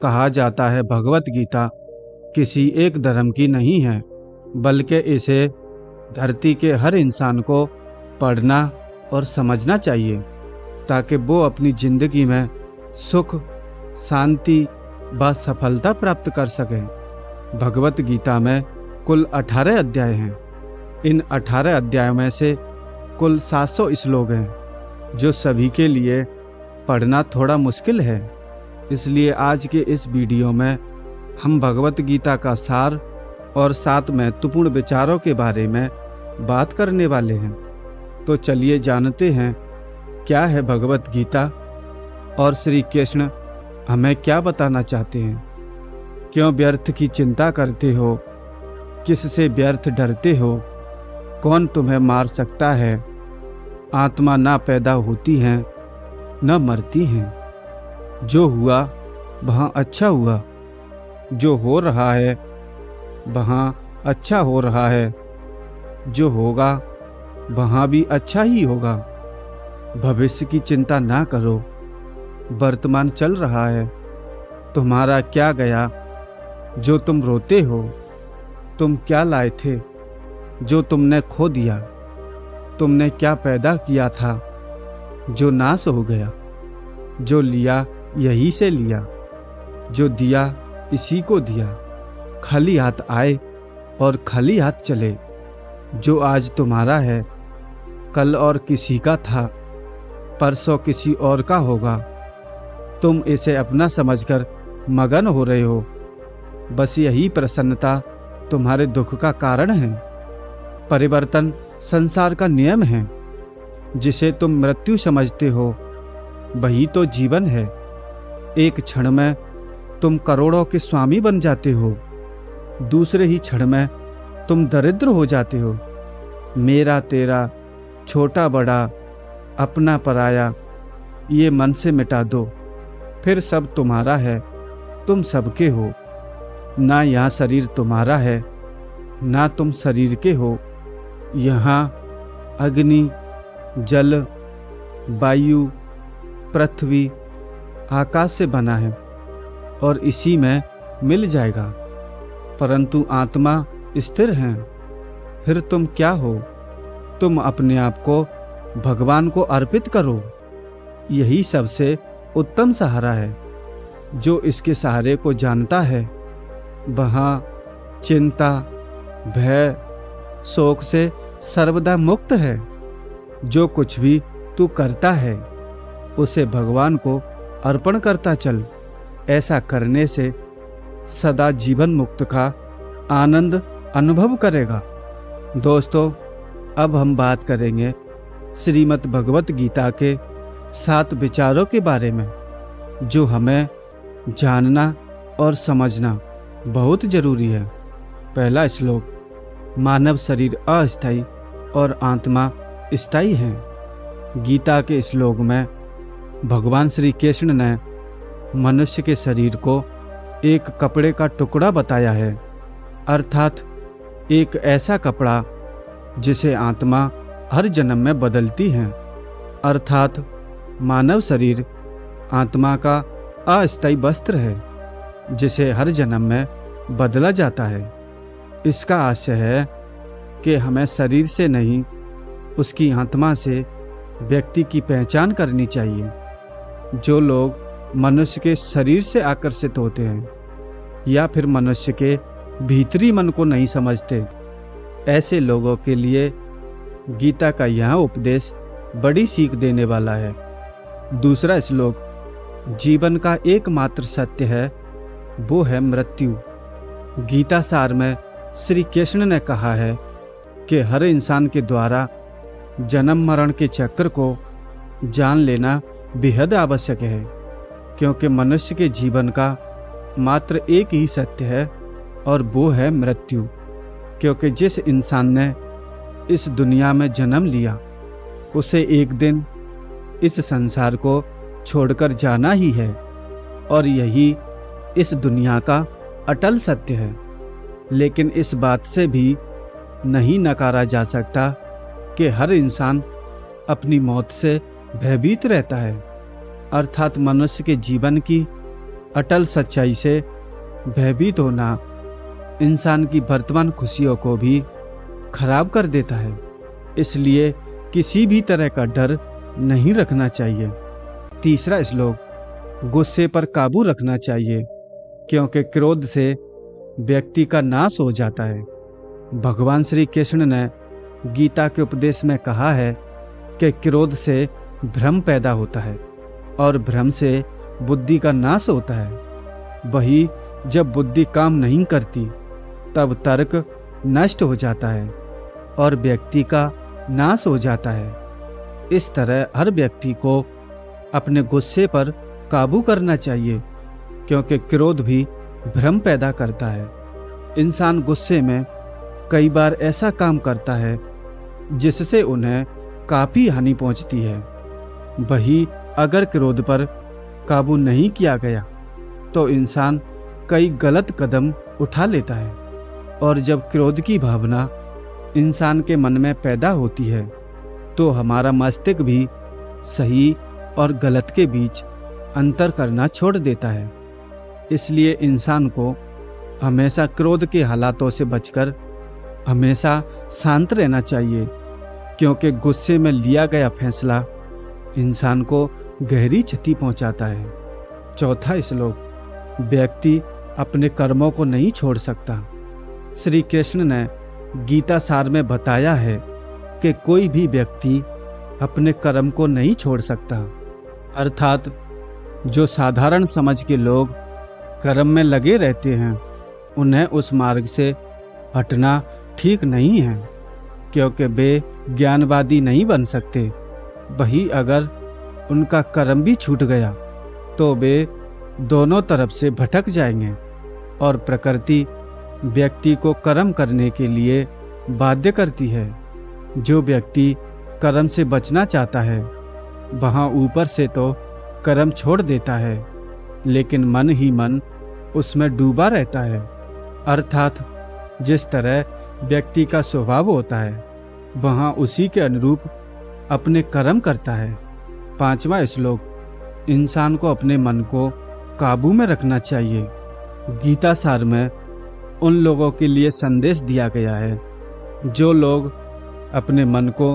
कहा जाता है भगवत गीता किसी एक धर्म की नहीं है, बल्कि इसे धरती के हर इंसान को पढ़ना और समझना चाहिए ताकि वो अपनी जिंदगी में सुख, शांति व सफलता प्राप्त कर सके। भगवत गीता में कुल 18 अध्याय हैं। इन 18 अध्यायों में से कुल 700 श्लोक हैं, जो सभी के लिए पढ़ना थोड़ा मुश्किल है। इसलिए आज के इस वीडियो में हम भगवत गीता का सार और 7 महत्वपूर्ण विचारों के बारे में बात करने वाले हैं। तो चलिए जानते हैं क्या है भगवत गीता और श्री कृष्ण हमें क्या बताना चाहते हैं। क्यों व्यर्थ की चिंता करते हो, किससे व्यर्थ डरते हो, कौन तुम्हें मार सकता है। आत्मा ना पैदा होती है न मरती हैं। जो हुआ वहाँ अच्छा हुआ, जो हो रहा है वहाँ अच्छा हो रहा है, जो होगा वहाँ भी अच्छा ही होगा। भविष्य की चिंता ना करो, वर्तमान चल रहा है। तुम्हारा क्या गया जो तुम रोते हो, तुम क्या लाए थे जो तुमने खो दिया। तुमने क्या पैदा किया था जो नाश हो गया। जो लिया यही से लिया, जो दिया इसी को दिया। खाली हाथ आए और खाली हाथ चले। जो आज तुम्हारा है कल और किसी का था, परसों किसी और का होगा। तुम इसे अपना समझकर मगन हो रहे हो। बस यही प्रसन्नता तुम्हारे दुख का कारण है। परिवर्तन संसार का नियम है। जिसे तुम मृत्यु समझते हो वही तो जीवन है। एक क्षण में तुम करोड़ों के स्वामी बन जाते हो, दूसरे ही क्षण में तुम दरिद्र हो जाते हो। मेरा तेरा, छोटा बड़ा, अपना पराया, ये मन से मिटा दो, फिर सब तुम्हारा है, तुम सबके हो। ना यहाँ शरीर तुम्हारा है, ना तुम शरीर के हो। यहाँ अग्नि, जल, वायु, पृथ्वी, आकाश से बना है और इसी में मिल जाएगा। परंतु आत्मा स्थिर है। फिर तुम क्या हो? तुम अपने आप को भगवान को अर्पित करो। यही सबसे उत्तम सहारा है। जो इसके सहारे को जानता है वहाँ चिंता, भय, शोक से सर्वदा मुक्त है। जो कुछ भी तू करता है उसे भगवान को अर्पण करता चल। ऐसा करने से सदा जीवन मुक्त का आनंद अनुभव करेगा। दोस्तों, अब हम बात करेंगे श्रीमद् भगवत गीता के 7 विचारों के बारे में, जो हमें जानना और समझना बहुत जरूरी है। पहला श्लोक, मानव शरीर अस्थायी और आत्मा स्थायी है। गीता के श्लोक में भगवान श्री कृष्ण ने मनुष्य के शरीर को एक कपड़े का टुकड़ा बताया है, अर्थात एक ऐसा कपड़ा जिसे आत्मा हर जन्म में बदलती है। अर्थात मानव शरीर आत्मा का अस्थायी वस्त्र है जिसे हर जन्म में बदला जाता है। इसका आशय है कि हमें शरीर से नहीं, उसकी आत्मा से व्यक्ति की पहचान करनी चाहिए। जो लोग मनुष्य के शरीर से आकर्षित होते हैं या फिर मनुष्य के भीतरी मन को नहीं समझते, ऐसे लोगों के लिए गीता का यह उपदेश बड़ी सीख देने वाला है। दूसरा श्लोक, जीवन का एकमात्र सत्य है वो है मृत्यु। गीता सार में श्री कृष्ण ने कहा है कि हर इंसान के द्वारा जन्म मरण के चक्र को जान लेना बेहद आवश्यक है, क्योंकि मनुष्य के जीवन का मात्र एक ही सत्य है और वो है मृत्यु। क्योंकि जिस इंसान ने इस दुनिया में जन्म लिया उसे एक दिन इस संसार को छोड़कर जाना ही है, और यही इस दुनिया का अटल सत्य है। लेकिन इस बात से भी नहीं नकारा जा सकता कि हर इंसान अपनी मौत से भयभीत रहता है। अर्थात मनुष्य के जीवन की अटल सच्चाई से भयभीत होना इंसान की वर्तमान खुशियों को भी खराब कर देता है। इसलिए किसी भी तरह का डर नहीं रखना चाहिए। तीसरा श्लोक, गुस्से पर काबू रखना चाहिए, क्योंकि क्रोध से व्यक्ति का नाश हो जाता है। भगवान श्री कृष्ण ने गीता के उपदेश में कहा है कि क्रोध से भ्रम पैदा होता है और भ्रम से बुद्धि का नाश होता है। वही जब बुद्धि काम नहीं करती तब तर्क नष्ट हो जाता है और व्यक्ति का नाश हो जाता है। इस तरह हर व्यक्ति को अपने गुस्से पर काबू करना चाहिए, क्योंकि क्रोध भी भ्रम पैदा करता है। इंसान गुस्से में कई बार ऐसा काम करता है जिससे उन्हें काफी हानि पहुंचती है। वही अगर क्रोध पर काबू नहीं किया गया तो इंसान कई गलत कदम उठा लेता है। और जब क्रोध की भावना इंसान के मन में पैदा होती है तो हमारा मस्तिष्क भी सही और गलत के बीच अंतर करना छोड़ देता है। इसलिए इंसान को हमेशा क्रोध के हालातों से बचकर हमेशा शांत रहना चाहिए, क्योंकि गुस्से में लिया गया फैसला इंसान को गहरी क्षति पहुंचाता है। चौथा श्लोक, व्यक्ति अपने कर्मों को नहीं छोड़ सकता। श्री कृष्ण ने गीता सार में बताया है कि कोई भी व्यक्ति अपने कर्म को नहीं छोड़ सकता। अर्थात जो साधारण समझ के लोग कर्म में लगे रहते हैं उन्हें उस मार्ग से हटना ठीक नहीं है, क्योंकि वे ज्ञानवादी नहीं बन सकते। वही अगर उनका कर्म भी छूट गया तो वे दोनों तरफ से भटक जाएंगे और प्रकृति व्यक्ति को कर्म करने के लिए बाध्य करती है। जो व्यक्ति कर्म से बचना चाहता है वहाँ ऊपर से तो कर्म छोड़ देता है, लेकिन मन ही मन उसमें डूबा रहता है। अर्थात जिस तरह व्यक्ति का स्वभाव होता है वहाँ उसी के अनुरूप अपने कर्म करता है। पांचवा श्लोक, इंसान को अपने मन को काबू में रखना चाहिए। गीता सार में उन लोगों के लिए संदेश दिया गया है जो लोग अपने मन को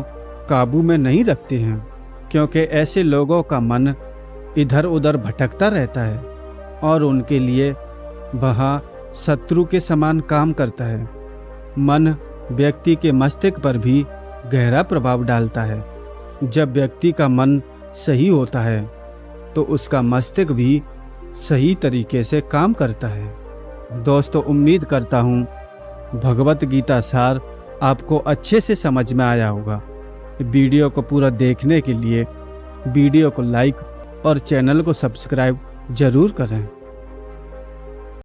काबू में नहीं रखते हैं, क्योंकि ऐसे लोगों का मन इधर उधर भटकता रहता है और उनके लिए वह शत्रु के समान काम करता है। मन व्यक्ति के मस्तिष्क पर भी गहरा प्रभाव डालता है। जब व्यक्ति का मन सही होता है तो उसका मस्तिष्क भी सही तरीके से काम करता है। दोस्तों, उम्मीद करता हूँ भगवत गीता सार आपको अच्छे से समझ में आया होगा। वीडियो को पूरा देखने के लिए वीडियो को लाइक और चैनल को सब्सक्राइब जरूर करें।